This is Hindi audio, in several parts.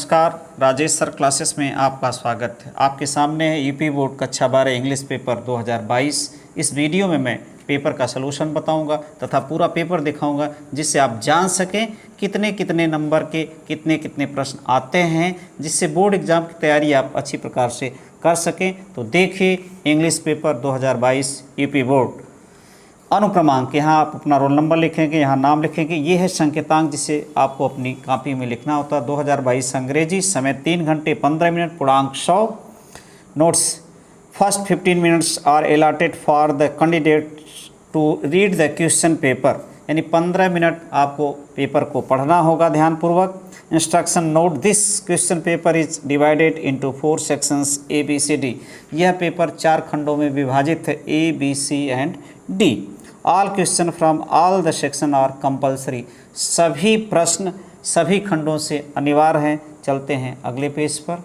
नमस्कार, राजेश सर क्लासेस में आपका स्वागत है। आपके सामने है यूपी बोर्ड कक्षा 12 इंग्लिश पेपर 2022। इस वीडियो में मैं पेपर का सलूशन बताऊंगा तथा पूरा पेपर दिखाऊंगा, जिससे आप जान सकें कितने कितने नंबर के कितने कितने प्रश्न आते हैं, जिससे बोर्ड एग्ज़ाम की तैयारी आप अच्छी प्रकार से कर सकें। तो देखिए इंग्लिश पेपर 2022 यूपी बोर्ड अनुक्रमांक। यहाँ आप अपना रोल नंबर लिखेंगे, यहाँ नाम लिखेंगे। ये है संकेतांक जिसे आपको अपनी कॉपी में लिखना होता है। 2022 अंग्रेजी, समय 3 घंटे 15 मिनट, पूर्णांक 100। Notes, first 15 minutes are allotted for the candidate to read the question paper, यानी 15 मिनट आपको पेपर को पढ़ना होगा ध्यानपूर्वक। Instruction note, this question paper is divided into 4 sections ABCD। यह पेपर 4 खंडों में विभाजित है, ABC and D। All question from all the section are compulsory. सभी प्रश्न सभी खंडों से अनिवार्य हैं। चलते हैं अगले पेज पर।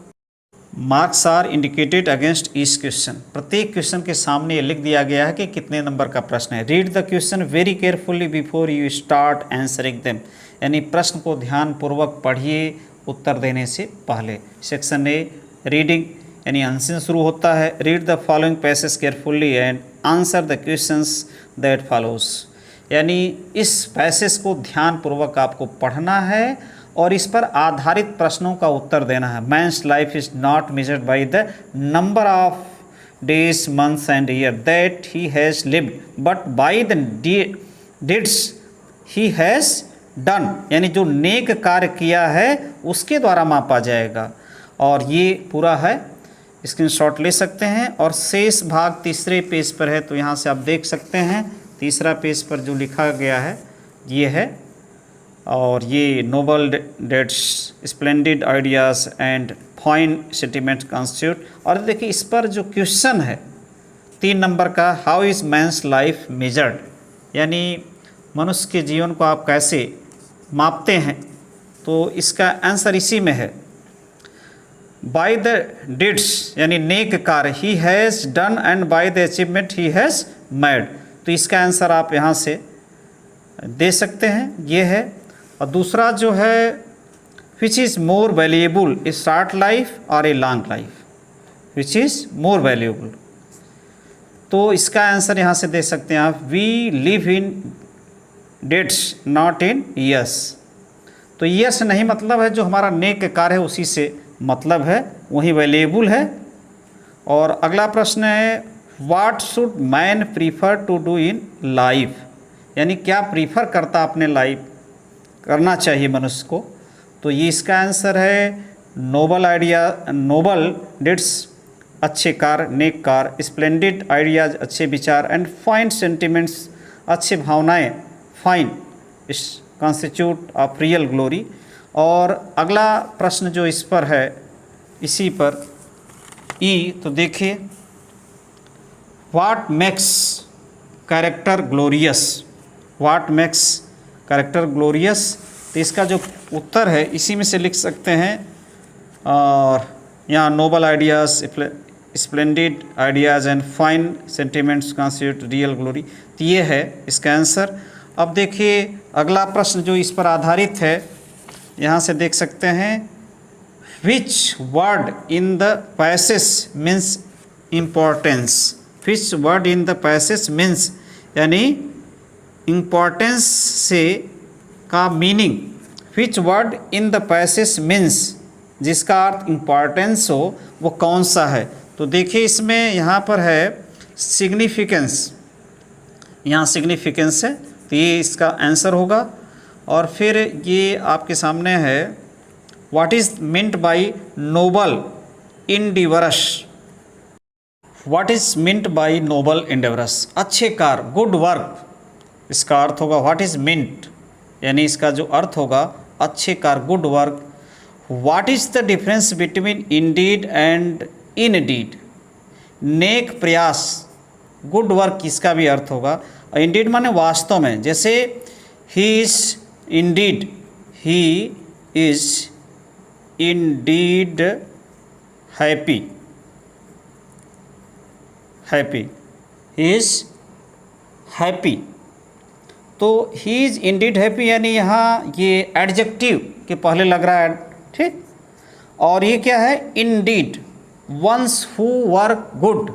Marks are indicated against each question. प्रत्येक क्वेश्चन के सामने ये लिख दिया गया है कि कितने नंबर का प्रश्न है। Read the question very carefully before you start answering them, यानी प्रश्न को ध्यानपूर्वक पढ़िए उत्तर देने से पहले। सेक्शन ए रीडिंग, यानी आंसर शुरू होता है। Read the following passage carefully and answer the questions that follows, यानी इस पैसेज को ध्यानपूर्वक आपको पढ़ना है और इस पर आधारित प्रश्नों का उत्तर देना है। Men's life is not measured by the number of days, months and year that he has lived, but by the deeds he has done, यानी जो नेक कार्य किया है उसके द्वारा मापा जाएगा। और ये पूरा है, स्क्रीनशॉट ले सकते हैं। और शेष भाग तीसरे पेज पर है, तो यहाँ से आप देख सकते हैं तीसरा पेज पर जो लिखा गया है ये है। और ये noble deeds, splendid ideas and fine sentiment constitute. और देखिए इस पर जो क्वेश्चन है 3 नंबर का, how is men's life measured, यानी मनुष्य के जीवन को आप कैसे मापते हैं, तो इसका आंसर इसी में है। बाय द डिड्स, यानी नेक कार्य, he has done, and by the achievement he has made. तो इसका आंसर आप यहाँ से दे सकते हैं, ये है। और दूसरा जो है, which is more valuable, a short life और a long life, which is more valuable. तो इसका आंसर यहाँ से दे सकते हैं आप, we live in dates not in years. तो ईयर्स नहीं मतलब है, जो हमारा नेक कार्य है उसी से मतलब है, वही वैल्यूएबल है। और अगला प्रश्न है, what should man prefer to do in life, यानी क्या प्रीफर करता अपने लाइफ करना चाहिए मनुष्य को। तो ये इसका आंसर है, नोबल आइडिया, नोबल डिड्स, अच्छे कार्य, नेक कार्य, स्प्लेंडिड आइडियाज, अच्छे विचार, एंड फाइन सेंटिमेंट्स, अच्छे भावनाएं, फाइन इस कॉन्स्टिट्यूट ऑफ रियल ग्लोरी। और अगला प्रश्न जो इस पर है, इसी पर ई, तो देखिए, what makes character glorious, what makes character glorious. तो इसका जो उत्तर है इसी में से लिख सकते हैं। और यहाँ noble ideas, splendid ideas and fine sentiments constitute real glory, तो ये है इसका आंसर। अब देखिए अगला प्रश्न जो इस पर आधारित है, यहाँ से देख सकते हैं, which word in the passage means importance, which word in the passage means, यानी इम्पोर्टेंस से का meaning, which word in the passage means, जिसका अर्थ इम्पोर्टेंस हो वो कौन सा है। तो देखिए इसमें यहाँ पर है सिग्निफिकेंस, यहाँ सिग्निफिकेंस है, तो ये इसका आंसर होगा। और फिर ये आपके सामने है, what is meant by noble endeavours, what is meant by noble endeavours, अच्छे कार्य, गुड वर्क, इसका अर्थ होगा व्हाट इज़ मिंट, यानी इसका जो अर्थ होगा अच्छे कार्य, good work. What is the difference between indeed and in deed, नेक प्रयास, गुड वर्क इसका भी अर्थ होगा। इंडीड माने वास्तव में, जैसे he is indeed, he is indeed happy, happy, he is happy। तो he is indeed happy, यानी यहाँ ये एडजेक्टिव के पहले लग रहा है, ठीक। और ये क्या है, Indeed, ones who work good,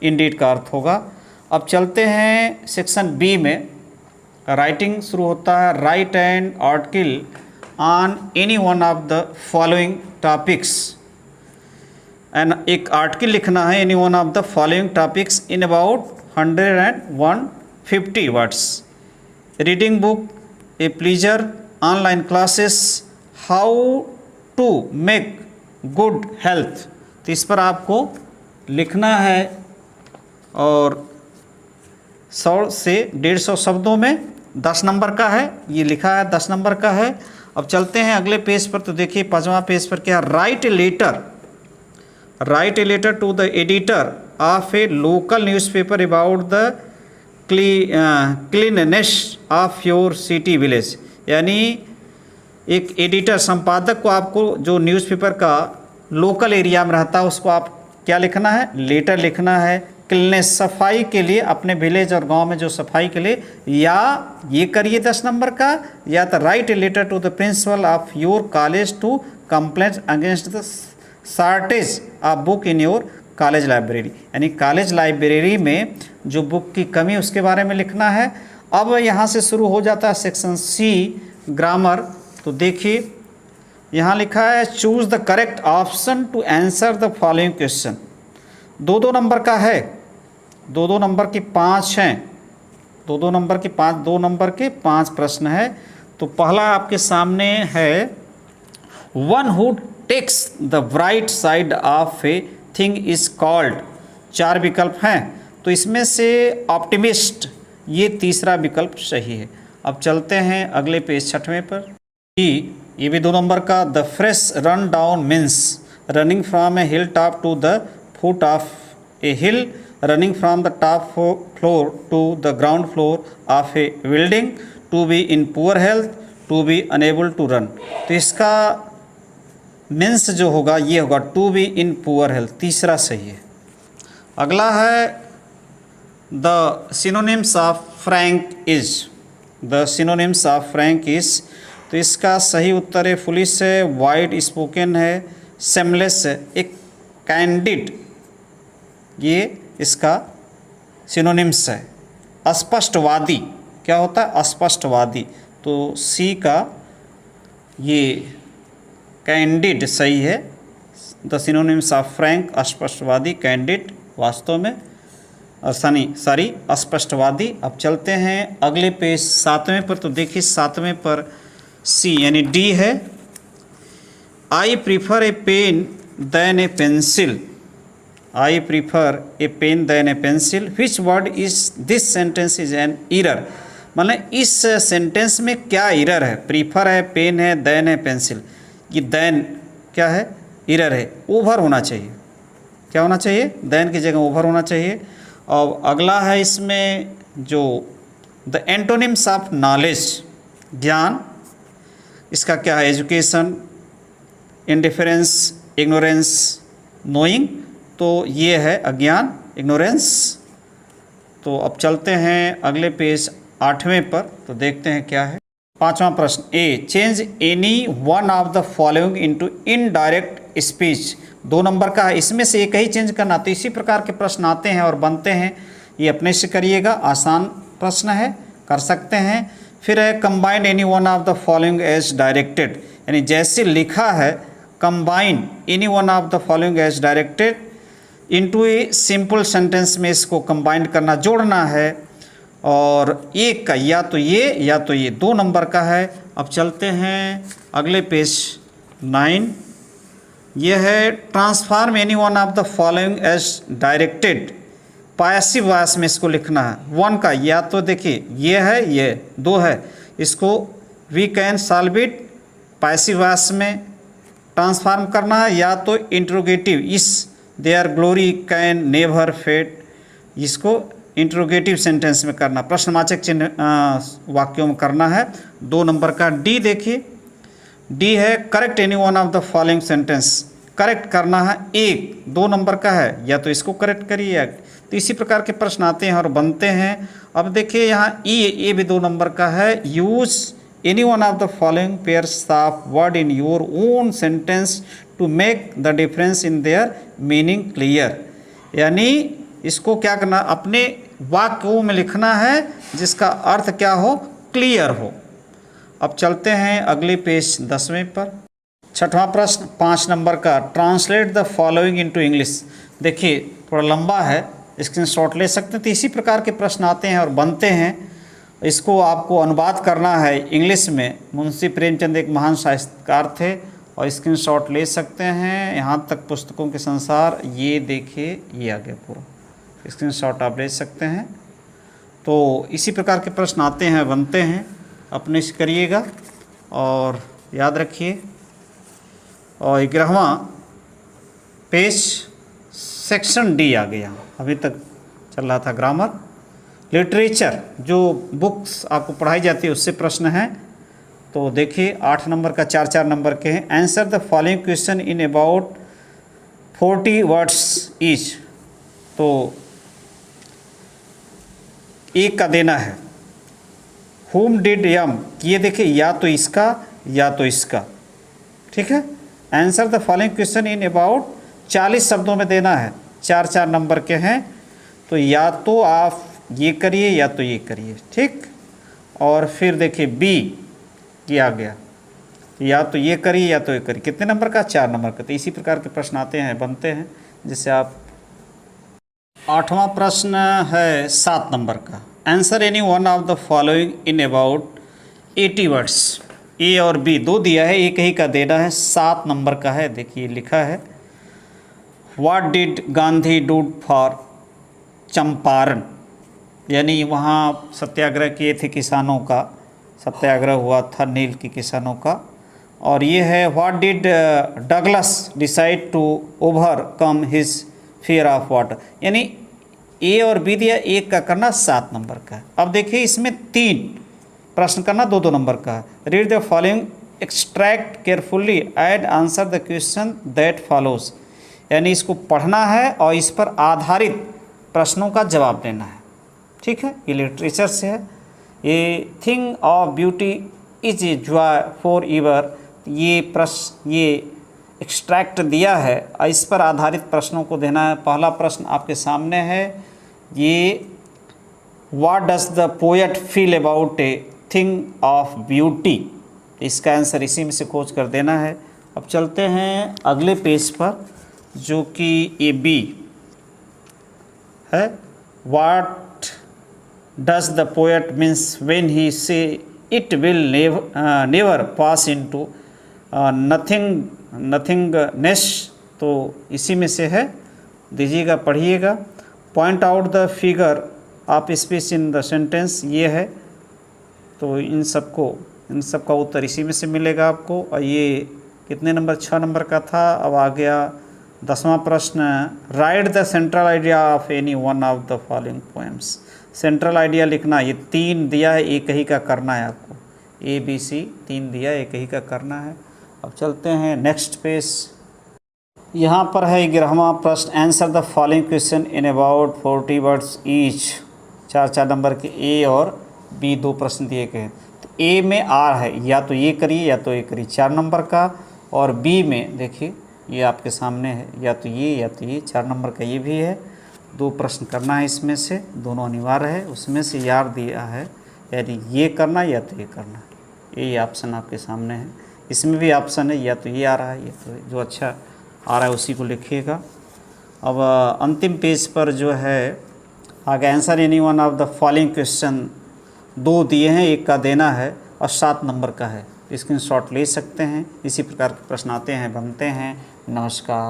Indeed का अर्थ होगा। अब चलते हैं सेक्शन बी में, राइटिंग शुरू होता है, write an article on any one of the following topics, and एक आर्टिकल लिखना है any one of the following topics in about 150 words, reading book, a pleasure, online classes, how to make good health. तो इस पर आपको लिखना है और 100 से 150 शब्दों में 10 नंबर का है, ये लिखा है 10 नंबर का है। अब चलते हैं अगले पेज पर, तो देखिए 5वां पेज पर क्या, write a letter to the editor of a local newspaper about the cleanness of your city village. यानी एक एडिटर, संपादक को आपको जो न्यूज़पेपर का लोकल एरिया में रहता है उसको आप क्या लिखना है, लेटर लिखना है क्लीननेस, सफाई के लिए, अपने विलेज और गांव में जो सफाई के लिए, या ये करिए 10 नंबर का, या तो write a letter to the principal of your college to complaint against the shortage of book in your college library. यानी कॉलेज लाइब्रेरी में जो बुक की कमी उसके बारे में लिखना है। अब यहाँ से शुरू हो जाता है सेक्शन सी, ग्रामर। तो देखिए यहाँ लिखा है, choose the correct option to answer the following question. 2-2 number का है, 2-2 नंबर की 5 हैं, 2-2 नंबर की 5, 2 नंबर के 5 प्रश्न है। तो पहला आपके सामने है, one who takes the right side of a thing is called. 4 विकल्प हैं, तो इसमें से ऑप्टिमिस्ट, ये तीसरा विकल्प सही है। अब चलते हैं अगले पेज 6वें पर, ये भी 2 नंबर का, the fresh run down means running from a hill top to the foot of a hill, running from the top floor to the ground floor of a building, to be in poor health, to be unable to run. तो इसका मीन्स जो होगा ये होगा to be in poor health, तीसरा सही है। अगला है, the synonyms of frank is, the synonyms of frank is. तो इसका सही उत्तर है फुलिश है, वाइड स्पोकन है, सेमलेस है, एक कैंडिड, ये इसका सिनोनिम्स है। अस्पष्टवादी क्या होता है, अस्पष्टवादी, तो सी का ये कैंडिड सही है। द सिनोनिम्स ऑफ फ्रैंक, अस्पष्टवादी, कैंडिड वास्तव में सॉरी अस्पष्टवादी। अब चलते हैं अगले पेज 7वें पर, तो देखिए 7वें पर सी यानी डी है, I prefer a pen than a pencil, I prefer a pen than a pencil, which word is this sentence is an error. मतलब इस सेंटेंस में क्या एरर है, प्रीफर है, पेन है, देन है, पेंसिल, ये देन क्या है, एरर है, ओवर होना चाहिए। क्या होना चाहिए, देन की जगह ओवर होना चाहिए। और अगला है इसमें जो द एंटोनिम्स ऑफ नॉलेज, ज्ञान, इसका क्या है, एजुकेशन, इंडिफरेंस, इग्नोरेंस, नोइंग, तो ये है अज्ञान, इग्नोरेंस। तो अब चलते हैं अगले पेज 8वें पर, तो देखते हैं क्या है। 5वां प्रश्न, ए change any one of the following into indirect speech. 2 number का है, इसमें से एक ही चेंज करना। तो इसी प्रकार के प्रश्न आते हैं और बनते हैं, ये अपने से करिएगा, आसान प्रश्न है, कर सकते हैं। फिर है combine any one of the following as directed, यानी जैसे लिखा है combine any one of the following as directed into a simple sentence में इसको कंबाइन करना, जोड़ना है। और एक का या तो ये 2 नंबर का है। अब चलते हैं अगले पेज 9, ये है transform any one of the following as directed, passive voice में इसको लिखना है। 1 का या तो देखिए ये है, ये 2 है, इसको we can solve it passive voice में ट्रांसफॉर्म करना है, या तो इंट्रोगेटिव, इस their glory can never fade, इसको इंट्रोगेटिव सेंटेंस में करना, प्रश्नवाचक चिन्ह वाक्यों में करना है। 2 नंबर का डी देखिए, डी है correct any one of the following sentence, correct करना है, 2 नंबर का है, या तो इसको करेक्ट करिए। तो इसी प्रकार के प्रश्न आते हैं और बनते हैं। अब देखिए यहाँ ये भी 2 नंबर का है, use any one of the following pairs of word in your own sentence to make the difference in their meaning clear. यानी इसको क्या करना, अपने वाक्यों में लिखना है जिसका अर्थ क्या हो, क्लियर हो। अब चलते हैं अगले पेज 10वें पर। छठवां प्रश्न 5 नंबर का, translate the following into English. देखिए थोड़ा लंबा है, स्क्रीनशॉट ले सकते हैं। तो इसी प्रकार के प्रश्न आते हैं और बनते हैं। इसको आपको अनुवाद करना है इंग्लिश में। मुंशी प्रेमचंद एक महान साहित्यकार थे और स्क्रीनशॉट ले सकते हैं। यहाँ तक पुस्तकों के संसार, ये देखिए ये आ गया पूरा, स्क्रीनशॉट आप ले सकते हैं। तो इसी प्रकार के प्रश्न आते हैं, बनते हैं, अपने से करिएगा और याद रखिए। और 11वां पेज सेक्शन डी आ गया, अभी तक चल रहा था ग्रामर। लिटरेचर जो बुक्स आपको पढ़ाई जाती है उससे प्रश्न है। तो देखिए 8 नंबर का 4-4 नंबर के हैं। Answer the following question in about 40 words each. तो एक का देना है, whom did यम, ये देखिए या तो इसका या तो इसका, ठीक है। Answer the following question in about 40 शब्दों में देना है, 4-4 नंबर के हैं। तो या तो आप ये करिए या तो ये करिए, ठीक। और फिर देखिए बी ये आ गया, या तो ये करिए या तो ये करिए। कितने नंबर का, 4 नंबर का। तो इसी प्रकार के प्रश्न आते हैं, बनते हैं, जिससे आप। 8वां प्रश्न है 7 नंबर का। Answer any one of the following in about 80 words. A और बी दो दिया है, एक ही का देना है, 7 नंबर का है। देखिए लिखा है, what did Gandhi do for Champaran. यानी वहाँ सत्याग्रह किए थे, किसानों का सत्याग्रह हुआ था, नील के किसानों का। और ये है, what did Douglas decide to overcome his fear of water. यानी ए और बी दिया, एक का करना 7 नंबर का। अब देखिए इसमें 3 प्रश्न करना 2-2 नंबर का है। Read the following extract carefully and answer the question that follows. यानी इसको पढ़ना है और इस पर आधारित प्रश्नों का जवाब देना है, ठीक है। ये लिटरेचर से है। ये thing of beauty is a joy forever, ये प्रश्न, ये एक्सट्रैक्ट दिया है और इस पर आधारित प्रश्नों को देना है। पहला प्रश्न आपके सामने है, ये what does the poet feel about a thing of beauty. इसका आंसर इसी में से खोज कर देना है। अब चलते हैं अगले पेज पर, जो कि ए बी है। What does the poet means when he say it will never pass into nothingness. तो इसी में से है, दीजिएगा, पढ़िएगा। Point out the figure of speech in the sentence, ये है। तो इन सब का उत्तर इसी में से मिलेगा आपको। और ये कितने नंबर, 6 नंबर का था। अब आ गया 10वां प्रश्न, right the central idea of any one of the following poems. Central idea लिखना, ये 3 दिया है, एक ही का करना है आपको। ए बी सी 3 दिया, एक ही का करना है। अब चलते हैं नेक्स्ट पेज। यहाँ पर है 11वां प्रश्न, answer the following question in about 40 words each. 4-4 number के ए और बी 2 प्रश्न दिए गए हैं। तो ए में आर है, या तो ये करिए या तो ये करिए, 4 नंबर का। और बी में देखिए ये आपके सामने है, या तो ये 4 नंबर का ये भी है। 2 प्रश्न करना है इसमें से, दोनों अनिवार्य है। उसमें से यार दिया है, यानी ये करना या तो ये करना। ये ऑप्शन आपके सामने है। इसमें भी ऑप्शन है, या तो ये आ रहा है, या तो जो अच्छा आ रहा है उसी को लिखिएगा। अब अंतिम पेज पर जो है आगे, answer any one of the following question 2 दिए हैं, एक का देना है और 7 नंबर का है। स्क्रीनशॉट ले सकते हैं। इसी प्रकार के प्रश्न आते हैं, बनते हैं। नमस्कार।